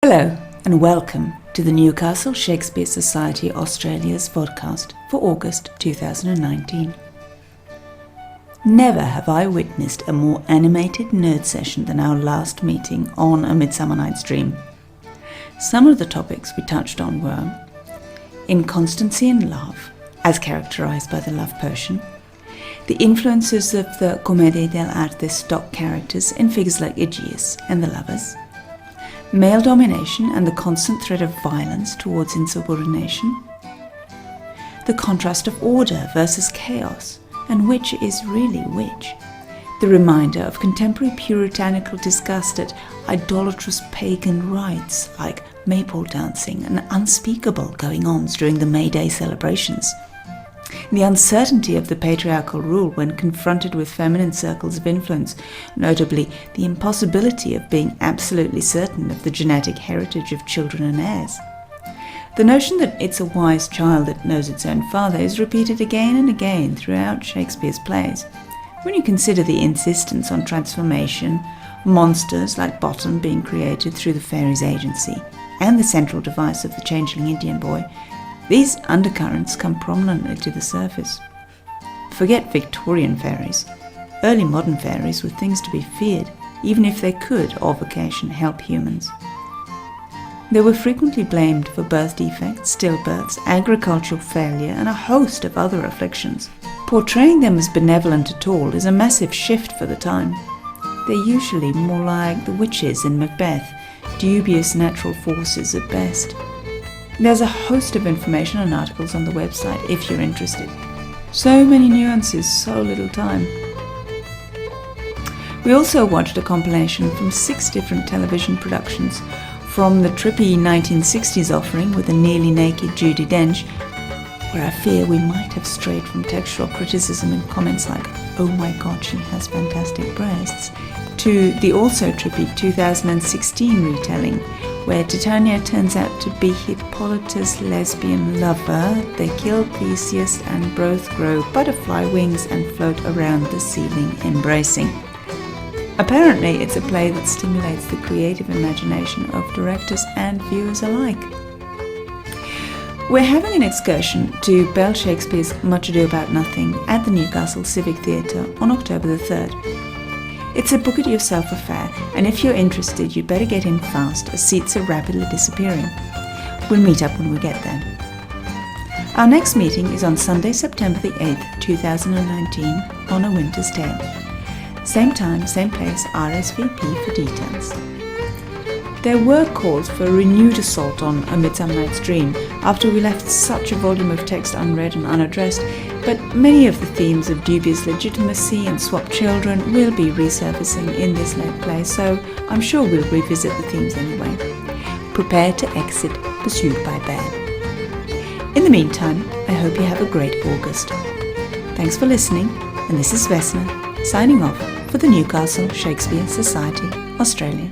Hello and welcome to the Newcastle Shakespeare Society Australia's Vodcast for August 2019. Never have I witnessed a more animated nerd session than our last meeting on A Midsummer Night's Dream. Some of the topics we touched on were inconstancy in love, as characterised by the love potion, the influences of the Commedia dell'arte stock characters in figures like Aegeus and the Lovers, male domination and the constant threat of violence towards insubordination, the contrast of order versus chaos, and which is really which, the reminder of contemporary puritanical disgust at idolatrous pagan rites like maypole dancing and unspeakable going-ons during the May Day celebrations, the uncertainty of the patriarchal rule when confronted with feminine circles of influence, notably the impossibility of being absolutely certain of the genetic heritage of children and heirs. The notion that it's a wise child that knows its own father is repeated again and again throughout Shakespeare's plays. When you consider the insistence on transformation, monsters like Bottom being created through the fairy's agency, and the central device of the changeling Indian boy, these undercurrents come prominently to the surface. Forget Victorian fairies. Early modern fairies were things to be feared, even if they could, of occasion, help humans. They were frequently blamed for birth defects, stillbirths, agricultural failure, and a host of other afflictions. Portraying them as benevolent at all is a massive shift for the time. They're usually more like the witches in Macbeth, dubious natural forces at best. There's a host of information and articles on the website if you're interested. So many nuances, so little time. We also watched a compilation from 6 different television productions, from the trippy 1960s offering with a nearly naked Judi Dench, where I fear we might have strayed from textual criticism in comments like, "Oh my god, she has fantastic breasts," to the also trippy 2016 retelling, where Titania turns out to be Hippolyta's lesbian lover. They kill Theseus and both grow butterfly wings and float around the ceiling embracing. Apparently it's a play that stimulates the creative imagination of directors and viewers alike. We're having an excursion to Bell Shakespeare's Much Ado About Nothing at the Newcastle Civic Theatre on October the 3rd. It's a book-it-yourself affair, and if you're interested, you'd better get in fast, as seats are rapidly disappearing. We'll meet up when we get there. Our next meeting is on Sunday, September the 8th, 2019, on A Winter's Tale. Same time, same place, RSVP for details. There were calls for a renewed assault on A Midsummer Night's Dream after we left such a volume of text unread and unaddressed, but many of the themes of dubious legitimacy and swapped children will be resurfacing in this late play, so I'm sure we'll revisit the themes anyway. Prepare to exit pursued by bear. In the meantime, I hope you have a great August. Thanks for listening, and this is Vesna, signing off for the Newcastle Shakespeare Society, Australia.